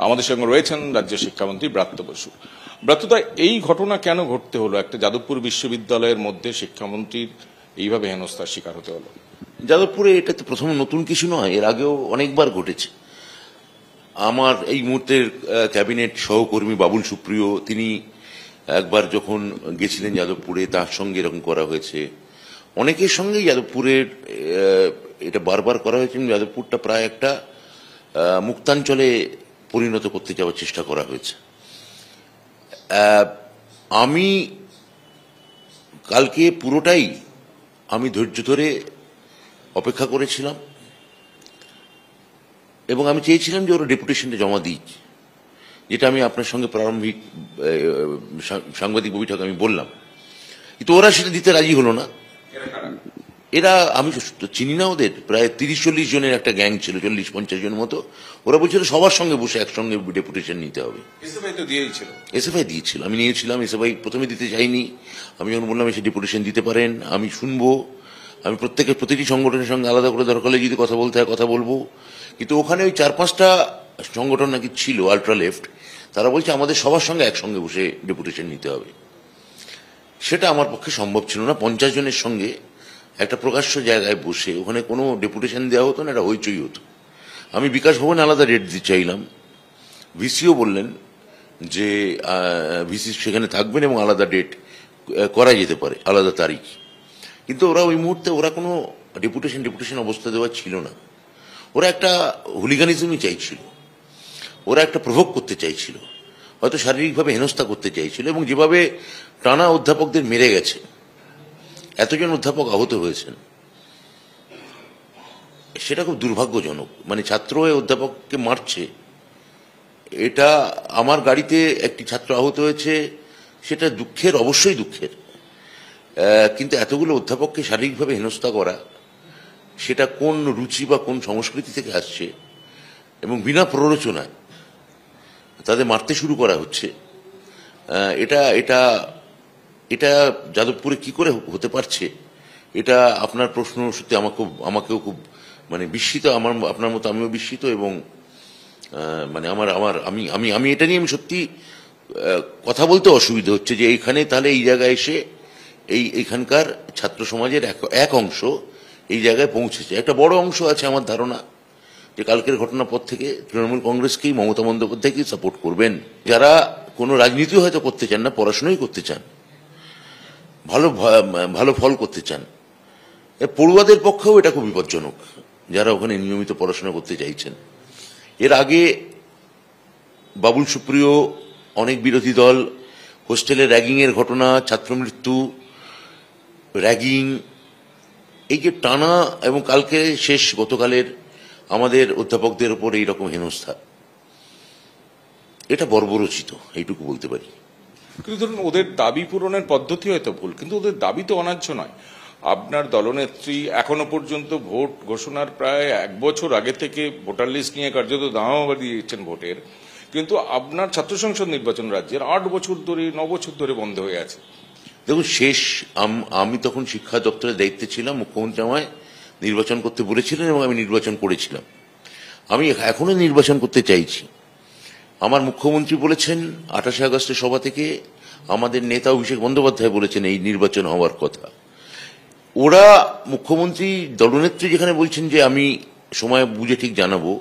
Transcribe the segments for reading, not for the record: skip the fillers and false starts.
আমাদের সঙ্গে রয়েছেন রাজ্যের শিক্ষামন্ত্রী ব্রাত্য বসু। ব্রাত্যদা, এই ঘটনা কেন ঘটতে হলো? একটা যাদবপুর বিশ্ববিদ্যালয়ের মধ্যে শিক্ষামন্ত্রীর এইভাবে হেনস্থার শিকার হতে হলো। যাদবপুরে এটা তো প্রথম নতুন কিছু নয়, এর আগেও অনেকবার ঘটেছে। আমার এই মুহূর্তের ক্যাবিনেট সহকর্মী বাবুল সুপ্রিয়, তিনি একবার যখন গেছিলেন যাদবপুরে, তার সঙ্গে এরকম করা হয়েছে। অনেকের সঙ্গেই যাদবপুরের এটা বারবার করা হয়েছে। যাদবপুরটা প্রায় একটা মুক্তাঞ্চলে পরিণত করতে যাওয়ার চেষ্টা করা হয়েছে। আমি কালকে পুরোটাই আমি ধৈর্য ধরে অপেক্ষা করেছিলাম এবং আমি চেয়েছিলাম যে ওরা ডেপুটেশনটা জমা দিক, যেটা আমি আপনার সঙ্গে প্রারম্ভিক সাংবাদিক বৈঠকে আমি বললাম, কিন্তু ওরা সেটা দিতে রাজি হলো না। এরা, আমি চিনি না ওদের, প্রায় 30-40 জনের একটা গ্যাং ছিল, 40-50 জন মতো। ওরা বলছিল সবার সঙ্গে বসে একসঙ্গে ডেপুটেশন নিতে হবে। এসএফআই দিয়েছিল, আমি নিয়েছিলাম। এসএফআই প্রথমে দিতে চাইনি। আমি যখন বললাম এসে ডেপুটেশন দিতে পারেন, আমি শুনবো, আমি প্রতিটি সংগঠনের সঙ্গে আলাদা করে দরকার হলে যদি কথা বলতে হয় কথা বলবো। কিন্তু ওখানে ওই 4-5টা সংগঠন নাকি ছিল আলট্রা লেফট, তারা বলছে আমাদের সবার সঙ্গে একসঙ্গে বসে ডেপুটেশন নিতে হবে। সেটা আমার পক্ষে সম্ভব ছিল না। 50 জনের সঙ্গে একটা প্রকাশ্য জায়গায় বসে ওখানে কোনো ডেপুটেশন দেওয়া হতো না, এটা হইচই হতো। আমি বিকাশ ভবনে আলাদা ডেট দিতে চাইলাম, ভিসিও বললেন যে ভিসি সেখানে থাকবেন এবং আলাদা ডেট করা যেতে পারে, আলাদা তারিখ। কিন্তু ওরা ওই মুহূর্তে ওরা কোনো ডেপুটেশন অবস্থা দেওয়া ছিল না। ওরা একটা হুলিগানিজমই চাইছিল, ওরা একটা প্রভোগ করতে চাইছিল, হয়তো শারীরিকভাবে হেনস্থা করতে চাইছিল। এবং যেভাবে টানা অধ্যাপকদের মেরে গেছে, এতজন অধ্যাপক আহত হয়েছেন, সেটা খুব দুর্ভাগ্যজনক। মানে ছাত্র হয়ে অধ্যাপককে মারছে, এটা আমার গাড়িতে একটি ছাত্র আহত হয়েছে, সেটা দুঃখের, অবশ্যই দুঃখের। কিন্তু এতগুলো অধ্যাপককে শারীরিকভাবে হেনস্থা করা, সেটা কোন রুচি বা কোন সংস্কৃতি থেকে আসছে, এবং বিনা প্ররোচনায় তাদের মারতে শুরু করা হচ্ছে, এটা এটা এটা যাদবপুরে কি করে হতে পারছে? এটা আপনার প্রশ্ন সত্যি আমাকেও খুব মানে বিস্মিত, আপনার মতো আমিও বিস্মিত। এবং মানে আমি এটা নিয়ে আমি সত্যি কথা বলতে অসুবিধা হচ্ছে যে এইখানে তাহলে এই জায়গায় এসে এইখানকার ছাত্র সমাজের এক অংশ এই জায়গায় পৌঁছেছে। একটা বড় অংশ আছে আমার ধারণা যে কালকের ঘটনার পর থেকে তৃণমূল কংগ্রেসকেই, মমতা বন্দ্যোপাধ্যায়কেই সাপোর্ট করবেন, যারা কোনো রাজনীতি হয়তো করতে চান না, পড়াশোনাই করতে চান, ভালো ফল করতে চান। পড়ুয়াদের পক্ষেও এটা খুব বিপজ্জনক, যারা ওখানে নিয়মিত পড়াশোনা করতে চাইছেন। এর আগে বাবুল সুপ্রিয়, অনেক বিরোধী দল, হোস্টেলে র্যাগিংয়ের ঘটনা, ছাত্র মৃত্যু, র্যাগিং, এই যে টানা, এবং কালকে শেষ গতকালের আমাদের অধ্যাপকদের উপর এইরকম হেনস্থা, এটা বর্বরচিত, এইটুকু বলতে পারি। কিন্তু ধরুন, ওদের দাবি পূরণের পদ্ধতি হয়তো ভুল, কিন্তু ওদের দাবি তো অন্যায্য নয়। আপনার দলনেত্রী এখনো পর্যন্ত ভোট ঘোষণার প্রায় 1 বছর আগে থেকে ভোটার লিস্ট নিয়ে কার্যত দামামা দিয়েছেন ভোটের, কিন্তু আপনার ছাত্র সংসদ নির্বাচন রাজ্যের 8 বছর ধরে, 9 বছর ধরে বন্ধ হয়ে আছে। দেখুন, আমি তখন শিক্ষা দপ্তরের দায়িত্বে ছিলাম, মুখ্যমন্ত্রী আমায় নির্বাচন করতে বলেছিলেন এবং আমি নির্বাচন করেছিলাম। আমি এখনো নির্বাচন করতে চাইছি। আমার মুখ্যমন্ত্রী বলেছেন 28 আগস্টের সভা থেকে, আমাদের নেতা অভিষেক বন্দ্যোপাধ্যায় বলেছেন এই নির্বাচন হওয়ার কথা। ওরা, মুখ্যমন্ত্রী, দলনেত্রী যেখানে বলছেন যে আমি সময় বুঝে ঠিক জানাবো,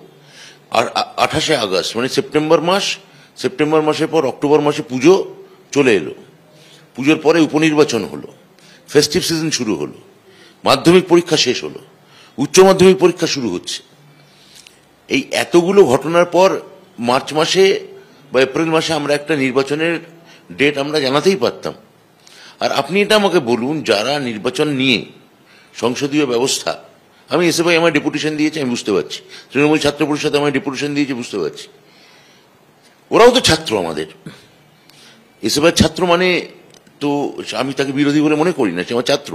আর 28 আগস্ট মানে সেপ্টেম্বর মাসের পর অক্টোবর মাসে পুজো চলে এলো, পুজোর পরে উপনির্বাচন হলো, ফেস্টিভ সিজন শুরু হলো, মাধ্যমিক পরীক্ষা শেষ হলো, উচ্চ মাধ্যমিক পরীক্ষা শুরু হচ্ছে। এই এতগুলো ঘটনার পর মার্চ মাসে বা এপ্রিল মাসে আমরা একটা নির্বাচনের ডেট আমরা জানাতেই পারতাম। আর আপনি এটা আমাকে বলুন, যারা নির্বাচন নিয়ে সংসদীয় ব্যবস্থা, আমি এসএফআই আমার ডেপুটেশন দিয়েছে, আমি বুঝতে পারছি, তৃণমূল ছাত্র পরিষদ আমার ডেপুটেশন দিয়েছে, বুঝতে পারছি। ওরাও তো ছাত্র, আমাদের এসএফআই ছাত্র, মানে তো আমি তাকে বিরোধী বলে মনে করি না, সে আমার ছাত্র।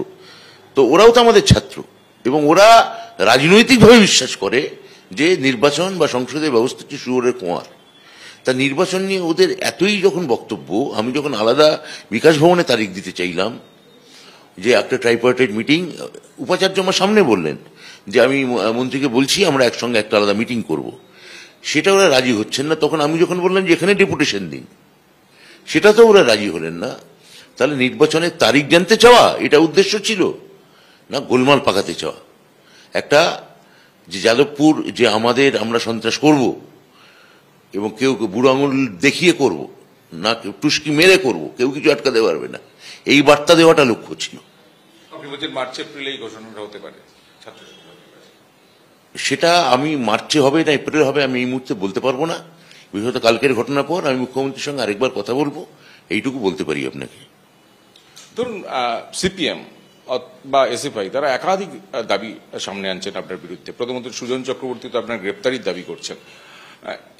তো ওরাও তো আমাদের ছাত্র, এবং ওরা রাজনৈতিকভাবে বিশ্বাস করে যে নির্বাচন বা সংসদীয় ব্যবস্থা হচ্ছে শুয়োরের কোঁয়ার। তা নির্বাচন নিয়ে ওদের এতই যখন বক্তব্য, আমি যখন আলাদা বিকাশ ভবনে তারিখ দিতে চাইলাম যে একটা ট্রাইপার্টাইট মিটিং, উপাচার্য আমার সামনে বললেন যে আমি মন্ত্রীকে বলছি আমরা একসঙ্গে একটা আলাদা মিটিং করব। সেটা ওরা রাজি হচ্ছেন না। তখন আমি যখন বললাম যে এখানে ডেপুটেশন দিন, সেটা তো ওরা রাজি হলেন না। তাহলে নির্বাচনের তারিখ জানতে চাওয়া এটা উদ্দেশ্য ছিল না গোলমাল পাকাতে চাওয়া? একটা যে যাদবপুর যে আমরা সন্ত্রাস করব এবং কেউ বুড়ো আঙুল দেখিয়ে করব না, কেউ টুস্কি মেরে করব, কেউ কিছু আটকাতে পারবে না, এই বার্তা দেওয়াটা লক্ষ্য ছিল। আপনি বলছেন মার্চ এপ্রিলেই ঘোষণাটা হতে পারে ছাত্র সেটা আমি মার্চে হবে না এপ্রিলে হবে আমি এই মুহূর্তে বলতে পারবো না। বিশেষত কালকের ঘটনার পর আমি মুখ্যমন্ত্রীর সঙ্গে আরেকবার কথা বলবো, এইটুকু বলতে পারি আপনাকে। ধরুন সিপিএম বা এসএফআই তারা একাধিক দাবি সামনে আনছেন আপনার বিরুদ্ধে। প্রধানমন্ত্রী সুজন চক্রবর্তী তো আপনার গ্রেপ্তারির দাবি করছেন।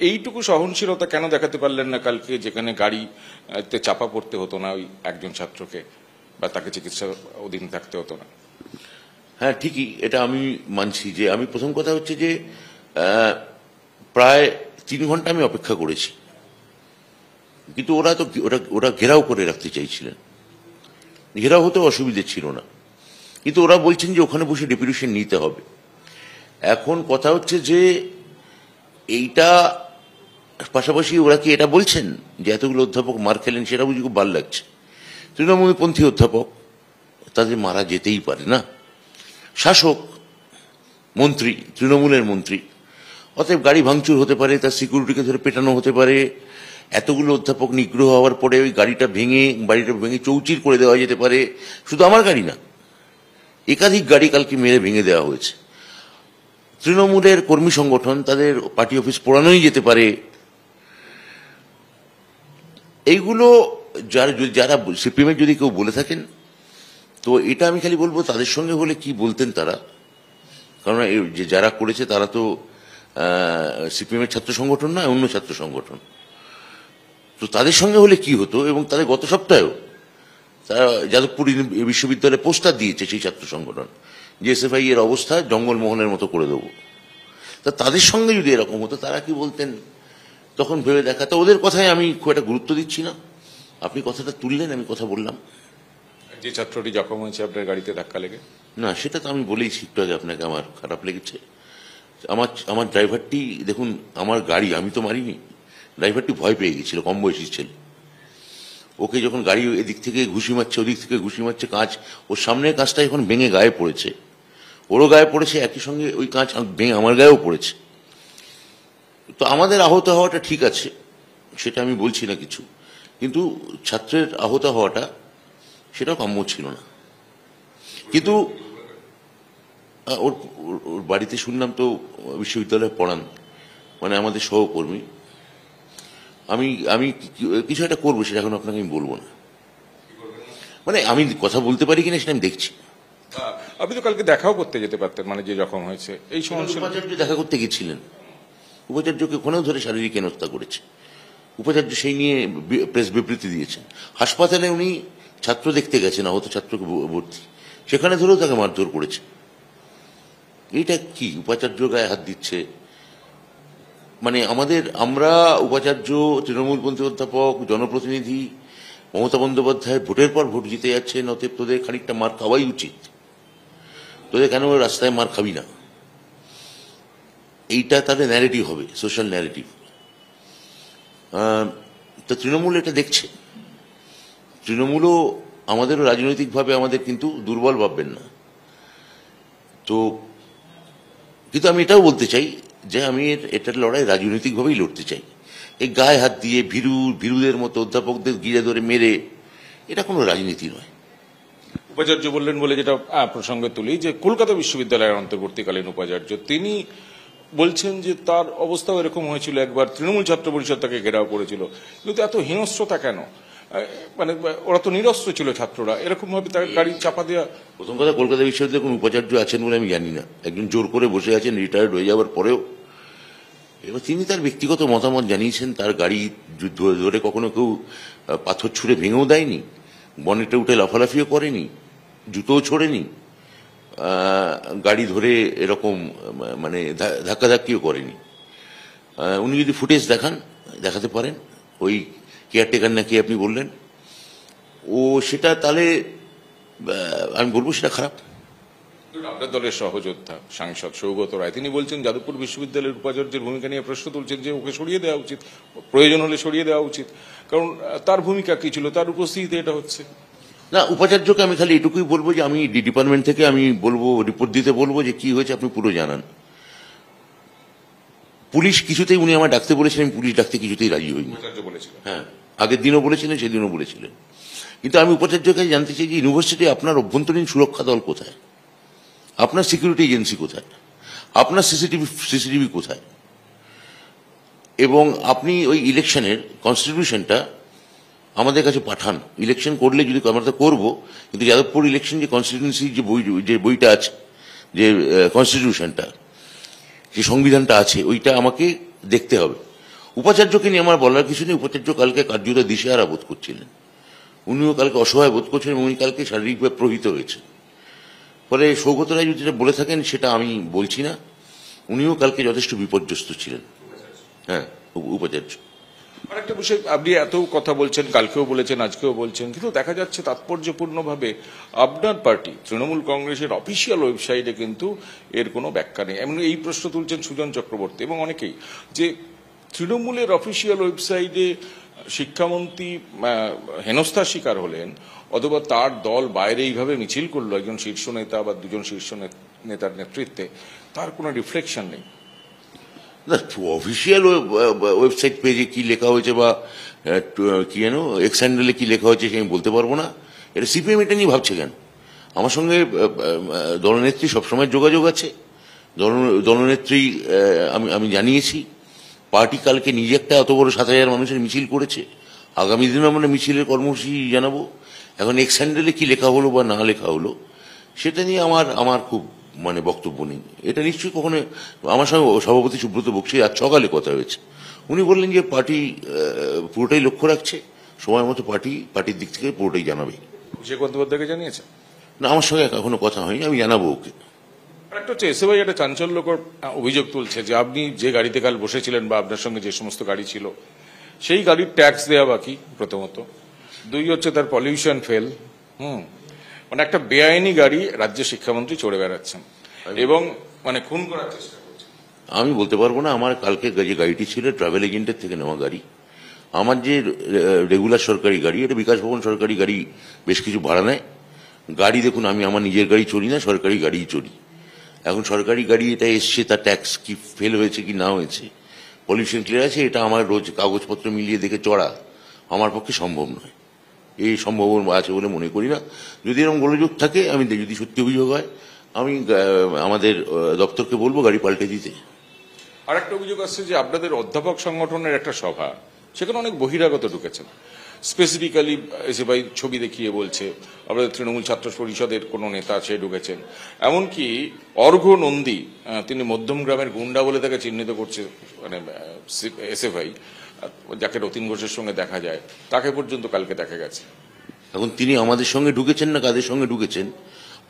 এইটুকু সহনশীলতা কেন দেখাতে পারলেন না কালকে, যেখানে গাড়িতে চাপা পড়তে হতো না ওই একজন ছাত্রকে, বা তাকে চিকিৎসা অধীনে থাকতে হতো না? হ্যাঁ, ঠিকই, এটা আমি মানছি যে আমি প্রথম কথা হচ্ছে যে প্রায় 3 ঘন্টা আমি অপেক্ষা করেছি, কিন্তু ওরা তো ওরা ঘেরাও করে রাখতে চাইছিলেন। ঘেরাও হতে অসুবিধে ছিল না, কিন্তু ওরা বলছেন যে ওখানে বসে ডেপুটেশন নিতে হবে। এখন কথা হচ্ছে যে এইটা পাশাপাশি ওরা কি এটা বলছেন যে এতগুলো অধ্যাপক মার খেলেন, সেটা বুঝি খুব ভালো লাগছে। তৃণমূলপন্থী অধ্যাপক, তাদের মারা যেতেই পারে না। শাসক মন্ত্রী, তৃণমূলের মন্ত্রী, অতএব গাড়ি ভাঙচুর হতে পারে, তার সিকিউরিটিকে ধরে পেটানো হতে পারে। এতগুলো অধ্যাপক নিগ্রহ হওয়ার পরে ওই বাড়িটা ভেঙে চৌচির করে দেওয়া যেতে পারে। শুধু আমার গাড়ি না, একাধিক গাড়ি কালকে মেরে ভেঙে দেওয়া হয়েছে। তৃণমূলের কর্মী সংগঠন, তাদের পার্টি অফিস পোড়ানোই যেতে পারে। এইগুলো যারা সিপিএমের যদি কেউ বলে থাকেন, তো এটা আমি খালি বলবো তাদের সঙ্গে হলে কি বলতেন তারা, কারণ যে যারা করেছে তারা তো সিপিএমের ছাত্র সংগঠন না, অন্য ছাত্র সংগঠন। তো তাদের সঙ্গে হলে কি হতো, এবং তাদের গত সপ্তাহেও তারা যাদবপুর বিশ্ববিদ্যালয়ে পোস্টার দিয়েছে সেই ছাত্র সংগঠন যে এসএফআই এর অবস্থা জঙ্গলমহলের মতো করে দেবো। তা তাদের সঙ্গে যদি এরকম হতো তারা কি বলতেন তখন ভেবে দেখা। তো ওদের কথায় আমি খুব একটা গুরুত্ব দিচ্ছি না। আপনি কথাটা তুললেন, আমি কথা বললাম। যে ছাত্রটি জখম হয়েছে আপনার গাড়িতে ধাক্কা লেগে? না, সেটা তো আমি বলেইছি একটু আগে আপনাকে, আমার খারাপ লেগেছে। আমার ড্রাইভারটি, দেখুন আমার গাড়ি আমি তো মারিনি, ড্রাইভারটি ভয় পেয়ে গেছিল, কম বয়সী ছেলে। ওকে যখন গাড়ি এদিক থেকে ঘুষি মারছে, ওদিক থেকে ঘুষি মারছে, কাঁচ ওর সামনের কাঁচটা এখন ভেঙে গায়ে পড়েছে, ওরও গায়ে পড়েছে, একই সঙ্গে ওই কাঁচ ভেঙে আমার গায়েও পড়েছে। তো আমাদের আহত হওয়াটা ঠিক আছে, সেটা আমি বলছি না কিছু, কিন্তু ছাত্রের আহত হওয়াটা সেটাও কাম্য ছিল না। কিন্তু ওর ওর বাড়িতে শুনলাম তো বিশ্ববিদ্যালয়ে পড়ান, মানে আমাদের সহকর্মী। আমি কিছু একটা করবো, সেটা এখন আপনাকে আমি বলবো না। মানে আমি কথা বলতে পারি কিনা সেটা আমি দেখছি। আপনি তো কালকে দেখাও করতে যেতে পারতেন, মানে যে জখম হয়েছে এই সমস্যা। উপাচার্য দেখা করতে গেছিলেন, উপাচার্যকে ওখানেও ধরে শারীরিক হেনস্থা করেছে। উপাচার্য সেই নিয়ে প্রেস বিবৃতি দিয়েছেন। হাসপাতালে উনি ছাত্র দেখতে গেছেন, আহত ছাত্রকে ভর্তি, সেখানে ধরেও তাকে মারধর করেছে। এইটা কি উপাচার্য গায়ে হাত দিচ্ছে? মানে আমরা উপাচার্য, তৃণমূলপন্থী অধ্যাপক, জনপ্রতিনিধি, মমতা বন্দ্যোপাধ্যায় ভোটের পর ভোট জিতে যাচ্ছেন, অতএব তোদের খানিকটা মার খাওয়াই উচিত। তোদের কেন রাস্তায় মার খাবি না, এইটা তাদের ন্যারেটিভ হবে, সোশ্যাল ন্যারেটিভ। তো তৃণমূল এটা দেখছে। তৃণমূলও আমাদেরও রাজনৈতিকভাবে আমাদের কিন্তু দুর্বল ভাববেন না। তো কিন্তু আমি এটাও বলতে চাই যে আমি এটার লড়াই রাজনৈতিকভাবেই লড়তে চাই। এই গায়ে হাত দিয়ে ভীরুদের মতো অধ্যাপকদের গিরে ধরে মেরে, এটা কোনো রাজনীতি নয়। উপাচার্য বললেন বলে যেটা প্রসঙ্গে তুলি, যে কলকাতা বিশ্ববিদ্যালয়ের অন্তর্বর্তীকালীন উপাচার্য, তিনি বলছেন যে তার অবস্থাও এরকম হয়েছিল একবার, তৃণমূল ছাত্র পরিষদ তাকে ঘেরাও করেছিল, কিন্তু এত হিংস্রতা কেন? মানে ওরা তো নিরস্ত্র ছিল ছাত্ররা, এরকম ভাবে তার গাড়ি চাপা দেওয়া। প্রথম কথা, কলকাতা বিশ্ববিদ্যালয়ে কোন উপাচার্য আছেন বলে আমি জানি না। একজন জোর করে বসে আছেন রিটায়ার্ড হয়ে যাওয়ার পরেও। এবার তিনি তার ব্যক্তিগত মতামত জানিয়েছেন। তার গাড়ি ধরে কখনো কেউ পাথর ছুঁড়ে ভেঙেও দেয়নি, বনেটে উঠে লাফালাফিও করেনি, জুতোও ছোড়েনি, গাড়ি ধরে এরকম মানে ধাক্কাধাক্কিও করেনি। উনি যদি ফুটেজ দেখাতে পারেন, ওই কেয়ারটেকার নাকি আপনি বললেন, ও সেটা তাহলে আমি বলবো সেটা খারাপ। আপনার দলের সহযোদ্ধা সাংসদ সৌগত রায় তিনি বলছেন যাদবপুর বিশ্ববিদ্যালয়ের উপাচার্যের ভূমিকা নিয়ে প্রশ্ন তুলছেন যে ওকে সরিয়ে দেওয়া উচিত, প্রয়োজন হলে সরিয়ে দেওয়া উচিত, কারণ তার ভূমিকা কি ছিল, তার উপস্থিতিতে এটা হচ্ছে। না, উপাচার্যকে আমি খালি এটুকুই বলবো যে আমি ডিপার্টমেন্ট থেকে আমি বলবো, রিপোর্ট দিতে বলবো যে কি হয়েছে আপনি পুরো জানান। পুলিশ কিছুতেই, উনি আমায় ডাকতে বলেছিলেন, আমি পুলিশ ডাকতে কিছুতেই রাজি হইনি। উপাচার্য বলেছিলেন, হ্যাঁ, আগের দিনও বলেছিলেন, সেদিনও বলেছিলেন। কিন্তু আমি উপাচার্যের কাছে জানতে চাই যে ইউনিভার্সিটি আপনার অভ্যন্তরীণ সুরক্ষা দল কোথায়, আপনার সিকিউরিটি এজেন্সি কোথায়, আপনার সিসিটিভি কোথায়, এবং আপনি ওই ইলেকশনের কনস্টিটিউশনটা আমাদের কাছে পাঠান। ইলেকশন করলে যদি আমরা তো করবো, কিন্তু যাদবপুর ইলেকশন যে কনস্টিটিউন্সি যে বইটা আছে, যে কনস্টিটিউশনটা, যে সংবিধানটা আছে, ওইটা আমাকে দেখতে হবে। উপাচার্যকে নিয়ে আমার বলার কিছু নেই। উপাচার্য কালকে কার্যত দিশেহারা বোধ করছিলেন, উনিও কালকে অসহায় বোধ করছেন এবং উনি কালকে শারীরিকভাবে প্রহিত হয়েছে। ফলে সৌগত রায় যদি যেটা বলে থাকেন সেটা আমি বলছি না, উনিও কালকে যথেষ্ট বিপর্যস্ত ছিলেন। হ্যাঁ, উপাচার্য। আরেকটা বিষয়, আপনি এত কথা বলছেন, কালকেও বলেছেন, আজকেও বলছেন, কিন্তু দেখা যাচ্ছে তাৎপর্যপূর্ণভাবে আপনার পার্টি তৃণমূল কংগ্রেসের অফিসিয়াল ওয়েবসাইটে কিন্তু এর কোনো ব্যাখ্যা নেই। এমন এই প্রশ্ন তুলছেন সুজন চক্রবর্তী এবং অনেকেই, যে তৃণমূলের অফিসিয়াল ওয়েবসাইটে শিক্ষামন্ত্রী হেনস্থার শিকার হলেন, অথবা তার দল বাইরে এইভাবে মিছিল করলো একজন শীর্ষ নেতা বা দুজন শীর্ষ নেতার নেতৃত্বে, তার কোনো রিফ্লেকশন নেই। না, অফিসিয়াল ওয়েবসাইট পেজে কি লেখা হয়েছে বা কি যেন এক্স হ্যান্ডেলে কি লেখা হয়েছে সে আমি বলতে পারবো না। এটা সিপিএম এটা নিয়ে ভাবছে কেন? আমার সঙ্গে দলনেত্রী সবসময় যোগাযোগ আছে। দলনেত্রী আমি জানিয়েছি, পার্টি কালকে নিজে একটা এত বড় 7,000 মানুষের মিছিল করেছে, আগামী দিনে আমরা মিছিলের কর্মসূচি জানাবো। এখন এক্স হ্যান্ডেলে কি লেখা হলো বা না লেখা হলো সেটা নিয়ে আমার খুব বক্তব্য নেই। এটা নিশ্চয়ই কখনো আমার সঙ্গে সভাপতি সুব্রত বক্সী আজ সকালে কথা হয়েছে, উনি বললেন যে পার্টি পুরোটাই লক্ষ্য রাখছে, সময় মতো পার্টির দিক থেকে পুরোটাই জানাবে। অভিষেক বন্দ্যোপাধ্যায়কে জানিয়েছে? না, আমার সঙ্গে এখনো কথা হয়নি, আমি জানাবো ওকে। একটা হচ্ছে এসএফআই একটা চাঞ্চল্যকর অভিযোগ তুলছে যে আপনি যে গাড়িতে কাল বসেছিলেন বা আপনার সঙ্গে যে সমস্ত গাড়ি ছিল সেই গাড়ির ট্যাক্স দেওয়া বাকি, প্রথমত। দুই হচ্ছে তার পলিউশন ফেল। একটা বেআইনি গাড়ি রাজ্যের শিক্ষামন্ত্রী চড়ে বেড়াচ্ছেন এবং খুন করার চেষ্টা করছেন। আমি বলতে পারবো না। আমার কালকে যে গাড়িটি ছিল ট্রাভেল এজেন্টের থেকে নেওয়া গাড়ি। আমার যে রেগুলার সরকারি গাড়ি, এটা বিকাশ ভবন সরকারি গাড়ি, বেশ কিছু ভাড়া নেয়। গাড়ি দেখুন, আমি আমার নিজের গাড়ি চড়ি না, সরকারি গাড়িই চড়ি। এখন সরকারি গাড়ি এটা এসছে, তার ট্যাক্স কি ফেল হয়েছে কি না হয়েছে, পলিউশন ক্লিয়ার আছে, এটা আমার রোজ কাগজপত্র মিলিয়ে দেখে চড়া আমার পক্ষে সম্ভব নয়। এই সম্ভব আছে বলে মনে করি না। যদি এরকম গোলযোগ থাকে, আমি যদি সত্যি অভিযোগ হয়, আমি আমাদের দপ্তরকে বলবো গাড়ি পাল্টে দিতে। আরেকটা অভিযোগ আসছে যে আপনাদের অধ্যাপক সংগঠনের একটা সভা, সেখানে অনেক বহিরাগত ঢুকেছেন। স্পেসিফিক্যালি এসএফআই ছবি দেখিয়ে বলছে আপনাদের তৃণমূল ছাত্র পরিষদের কোনো নেতা সে ঢুকেছেন। এমনকি অর্ঘ্য নন্দী, তিনি মধ্যমগ্রামের গুন্ডা বলে তাকে চিহ্নিত করছে এসএফআই, যাকে রতিন ঘোষের সঙ্গে দেখা যায়, তাকে পর্যন্ত কালকে দেখা গেছে। এখন তিনি আমাদের সঙ্গে ঢুকেছেন না কাদের সঙ্গে ঢুকেছেন?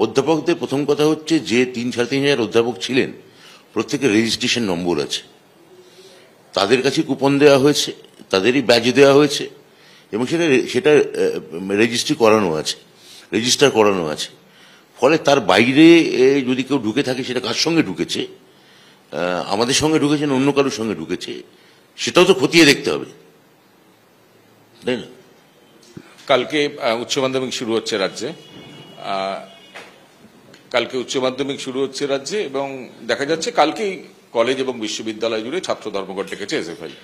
অধ্যাপকদের প্রথম কথা হচ্ছে যে 3-3.5 অধ্যাপক ছিলেন, প্রত্যেকের রেজিস্ট্রেশন নম্বর আছে, তাদের কাছে কুপন দেওয়া হয়েছে, তাদেরই ব্যাজ দেওয়া হয়েছে এবং সেটা রেজিস্টার করানো আছে। ফলে তার বাইরে যদি কেউ ঢুকে থাকে, সেটা কার সঙ্গে ঢুকেছে, আমাদের সঙ্গে ঢুকেছে না অন্য কারোর সঙ্গে ঢুকেছে, সেটাও তো খতিয়ে দেখতে হবে, তাই না? কালকে উচ্চ মাধ্যমিক শুরু হচ্ছে রাজ্যে, এবং দেখা যাচ্ছে কালকেই কলেজ এবং বিশ্ববিদ্যালয় জুড়ে ছাত্র ধর্মঘট ডেকেছে এসএফআই।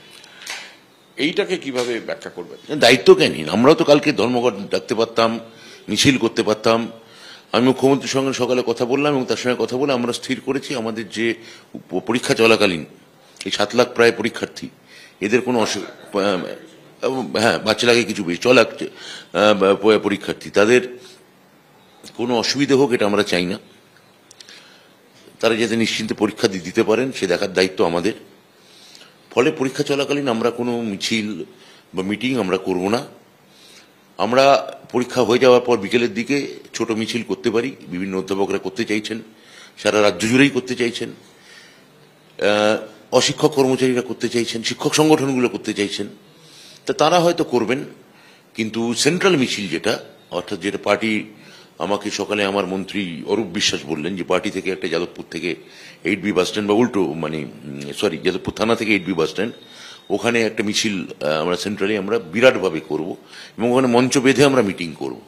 এইটাকে কিভাবে ব্যাখ্যা করবেন? দায়িত্ব কেন? আমরাও তো কালকে ধর্মঘট ডাকতে পারতাম, মিছিল করতে পারতাম। আমি মুখ্যমন্ত্রীর সঙ্গে সকালে কথা বললাম এবং তার সঙ্গে কথা বলে আমরা স্থির করেছি আমাদের যে পরীক্ষা চলাকালীন এই 7 লাখ প্রায় পরীক্ষার্থী, এদের কোনো বাচ্চা লাগে কিছু বেশি, 6 লাখ পরীক্ষার্থী, তাদের কোনো অসুবিধা হোক এটা আমরা চাই না। তারা যাতে নিশ্চিন্তে পরীক্ষা দিতে পারেন সে দেখার দায়িত্ব আমাদের। ফলে পরীক্ষা চলাকালীন আমরা কোনো মিছিল বা মিটিং আমরা করব না। আমরা পরীক্ষা হয়ে যাওয়ার পর বিকেলের দিকে ছোট মিছিল করতে পারি, বিভিন্ন অধ্যাপকরা করতে চাইছেন, সারা রাজ্য জুড়েই করতে চাইছেন, অশিক্ষক কর্মচারীরা করতে চাইছেন, শিক্ষক সংগঠনগুলো করতে চাইছেন, তা তারা হয়তো করবেন। কিন্তু সেন্ট্রাল মিছিল যেটা, অর্থাৎ যেটা পার্টি আমাকে সকালে আমার মন্ত্রী অরূপ বিশ্বাস বললেন যে পার্টি থেকে একটা যাদবপুর থেকে 8B বাস স্ট্যান্ড বা উল্টো মানে সরি যাদবপুর থানা থেকে 8B বাস স্ট্যান্ড ওখানে একটা মিছিল আমরা সেন্ট্রালি আমরা বিরাটভাবে করব এবং ওখানে মঞ্চ বেঁধে আমরা মিটিং করব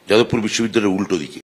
যাদবপুর বিশ্ববিদ্যালয়ের উল্টো দিকে।